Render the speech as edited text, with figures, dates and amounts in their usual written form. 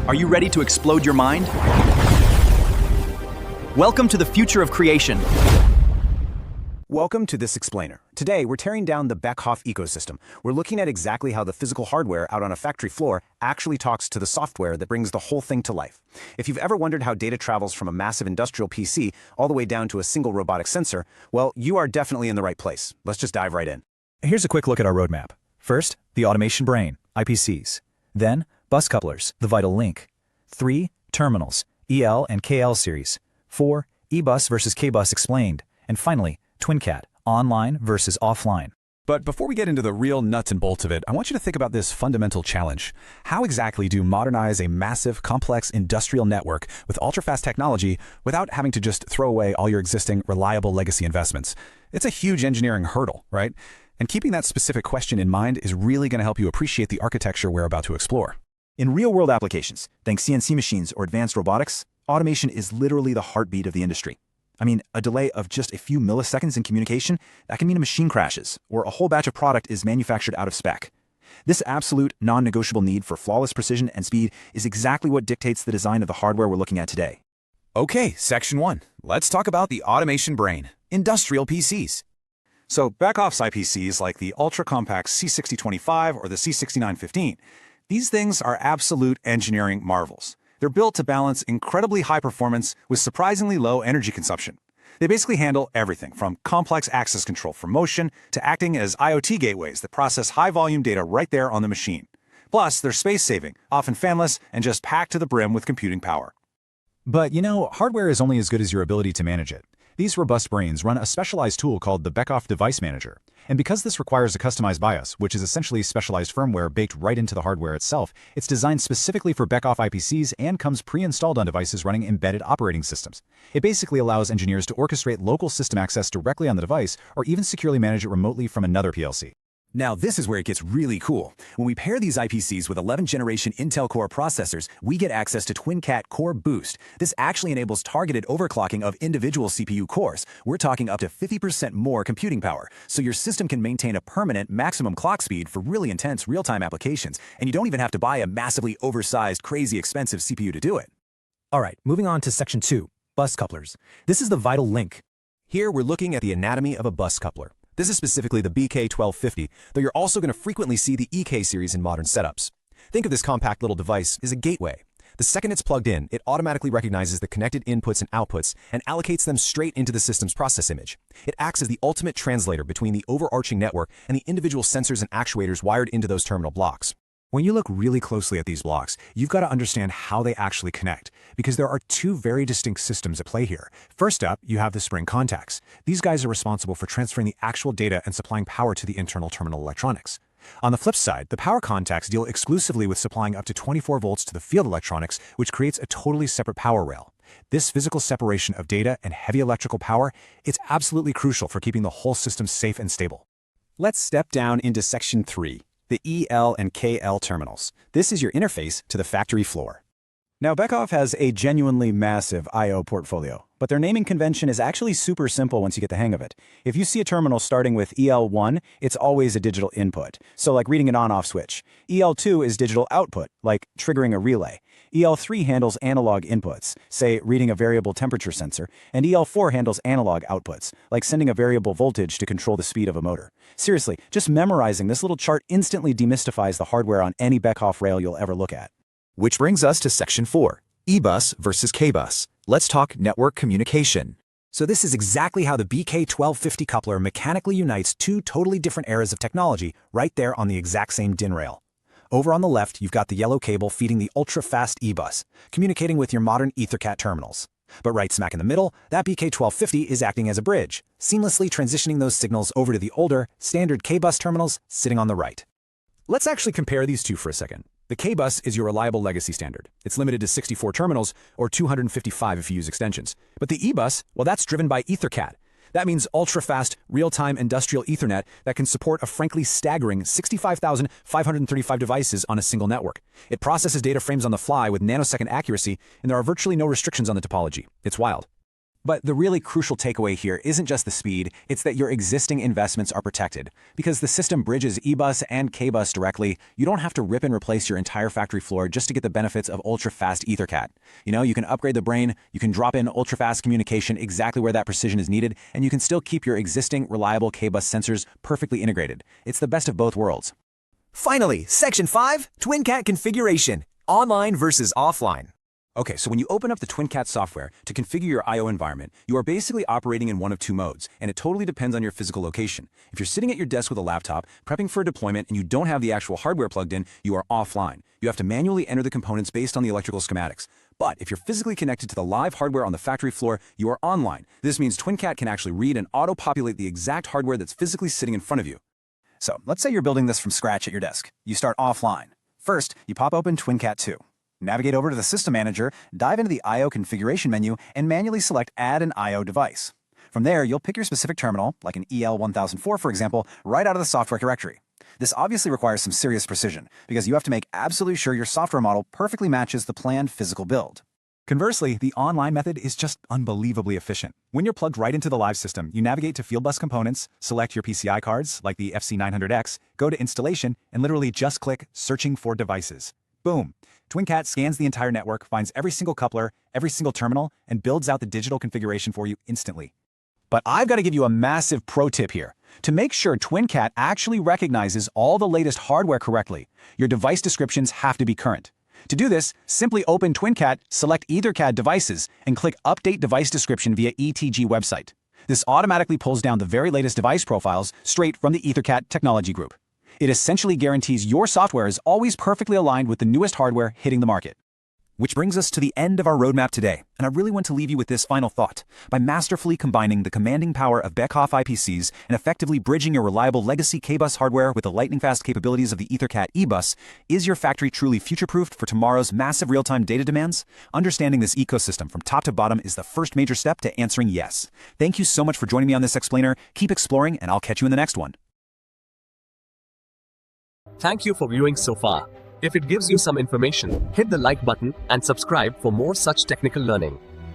Are you ready to explode your mind? Welcome to the future of creation. Welcome to This Explainer. Today, we're tearing down the Beckhoff ecosystem. We're looking at exactly how the physical hardware out on a factory floor actually talks to the software that brings the whole thing to life. If you've ever wondered how data travels from a massive industrial PC all the way down to a single robotic sensor, well, you are definitely in the right place. Let's just dive right in. Here's a quick look at our roadmap. First, the automation brain, IPCs. Then, bus couplers, the vital link. 3, terminals, EL and KL series. 4, eBus versus KBus explained. And finally, TwinCAT, online versus offline. But before we get into the real nuts and bolts of it, I want you to think about this fundamental challenge. How exactly do you modernize a massive, complex industrial network with ultra-fast technology without having to just throw away all your existing reliable legacy investments? It's a huge engineering hurdle, right? And keeping that specific question in mind is really going to help you appreciate the architecture we're about to explore. In real-world applications, thanks CNC machines or advanced robotics, automation is literally the heartbeat of the industry. I mean, a delay of just a few milliseconds in communication, that can mean a machine crashes, or a whole batch of product is manufactured out of spec. This absolute, non-negotiable need for flawless precision and speed is exactly what dictates the design of the hardware we're looking at today. Okay, Section 1. Let's talk about the automation brain, industrial PCs. So Beckhoff's IPCs like the ultra-compact C6025 or the C6915, these things are absolute engineering marvels. They're built to balance incredibly high performance with surprisingly low energy consumption. They basically handle everything from complex access control for motion to acting as IoT gateways that process high-volume data right there on the machine. Plus, they're space-saving, often fanless, and just packed to the brim with computing power. But hardware is only as good as your ability to manage it. These robust brains run a specialized tool called the Beckhoff Device Manager. And because this requires a customized BIOS, which is essentially specialized firmware baked right into the hardware itself, it's designed specifically for Beckhoff IPCs and comes pre-installed on devices running embedded operating systems. It basically allows engineers to orchestrate local system access directly on the device or even securely manage it remotely from another PLC. Now this is where it gets really cool. When we pair these IPCs with 11th generation Intel Core processors, we get access to TwinCAT Core Boost. This actually enables targeted overclocking of individual CPU cores. We're talking up to 50% more computing power, so your system can maintain a permanent maximum clock speed for really intense real-time applications, and you don't even have to buy a massively oversized, crazy expensive CPU to do it. All right, moving on to Section 2, bus couplers. This is the vital link. Here we're looking at the anatomy of a bus coupler. This is specifically the BK1250, though you're also going to frequently see the EK series in modern setups. Think of this compact little device as a gateway. The second it's plugged in, it automatically recognizes the connected inputs and outputs and allocates them straight into the system's process image. It acts as the ultimate translator between the overarching network and the individual sensors and actuators wired into those terminal blocks. When you look really closely at these blocks, you've got to understand how they actually connect, because there are two very distinct systems at play here. First up, you have the spring contacts. These guys are responsible for transferring the actual data and supplying power to the internal terminal electronics. On the flip side, the power contacts deal exclusively with supplying up to 24 volts to the field electronics, which creates a totally separate power rail. This physical separation of data and heavy electrical power, it's absolutely crucial for keeping the whole system safe and stable. Let's step down into Section 3. The EL and KL terminals. This is your interface to the factory floor. Now, Beckhoff has a genuinely massive I/O portfolio, but their naming convention is actually super simple once you get the hang of it. If you see a terminal starting with EL1, it's always a digital input, so like reading an on-off switch. EL2 is digital output, like triggering a relay. EL3 handles analog inputs, say reading a variable temperature sensor, and EL4 handles analog outputs, like sending a variable voltage to control the speed of a motor. Seriously, just memorizing this little chart instantly demystifies the hardware on any Beckhoff rail you'll ever look at. Which brings us to Section 4, eBus versus KBus. Let's talk network communication. So this is exactly how the BK1250 coupler mechanically unites two totally different eras of technology right there on the exact same DIN rail. Over on the left, you've got the yellow cable feeding the ultra-fast eBus, communicating with your modern EtherCAT terminals. But right smack in the middle, that BK1250 is acting as a bridge, seamlessly transitioning those signals over to the older, standard KBus terminals sitting on the right. Let's actually compare these two for a second. The KBus is your reliable legacy standard. It's limited to 64 terminals, or 255 if you use extensions. But the eBus, well, that's driven by EtherCAT. That means ultra-fast, real-time industrial Ethernet that can support a frankly staggering 65,535 devices on a single network. It processes data frames on the fly with nanosecond accuracy, and there are virtually no restrictions on the topology. It's wild. But the really crucial takeaway here isn't just the speed, it's that your existing investments are protected. Because the system bridges eBus and KBus directly, you don't have to rip and replace your entire factory floor just to get the benefits of ultra-fast EtherCAT. You can upgrade the brain, you can drop in ultra-fast communication exactly where that precision is needed, and you can still keep your existing reliable KBus sensors perfectly integrated. It's the best of both worlds. Finally, Section 5, TwinCAT configuration, online versus offline. Okay, so when you open up the TwinCAT software to configure your I/O environment, you are basically operating in one of two modes, and it totally depends on your physical location. If you're sitting at your desk with a laptop, prepping for a deployment, and you don't have the actual hardware plugged in, you are offline. You have to manually enter the components based on the electrical schematics. But if you're physically connected to the live hardware on the factory floor, you are online. This means TwinCAT can actually read and auto-populate the exact hardware that's physically sitting in front of you. So let's say you're building this from scratch at your desk. You start offline. First, you pop open TwinCAT 2. Navigate over to the System Manager, dive into the I/O configuration menu, and manually select Add an I/O device. From there, you'll pick your specific terminal, like an EL1004 for example, right out of the software directory. This obviously requires some serious precision, because you have to make absolutely sure your software model perfectly matches the planned physical build. Conversely, the online method is just unbelievably efficient. When you're plugged right into the live system, you navigate to Fieldbus components, select your PCI cards, like the FC900X, go to Installation, and literally just click Searching for Devices. Boom! TwinCAT scans the entire network, finds every single coupler, every single terminal, and builds out the digital configuration for you instantly. But I've got to give you a massive pro tip here. To make sure TwinCAT actually recognizes all the latest hardware correctly, your device descriptions have to be current. To do this, simply open TwinCAT, select EtherCAT devices, and click Update Device Description via ETG website. This automatically pulls down the very latest device profiles straight from the EtherCAT technology group. It essentially guarantees your software is always perfectly aligned with the newest hardware hitting the market. Which brings us to the end of our roadmap today, and I really want to leave you with this final thought. By masterfully combining the commanding power of beckhoff IPCs and effectively bridging your reliable legacy KBus hardware with the lightning-fast capabilities of the EtherCAT eBus, is your factory truly future-proofed for tomorrow's massive real-time data demands? Understanding this ecosystem from top to bottom is the first major step to answering yes. Thank you so much for joining me on this explainer. Keep exploring, and I'll catch you in the next one. Thank you for viewing so far. If it gives you some information, hit the like button and subscribe for more such technical learning.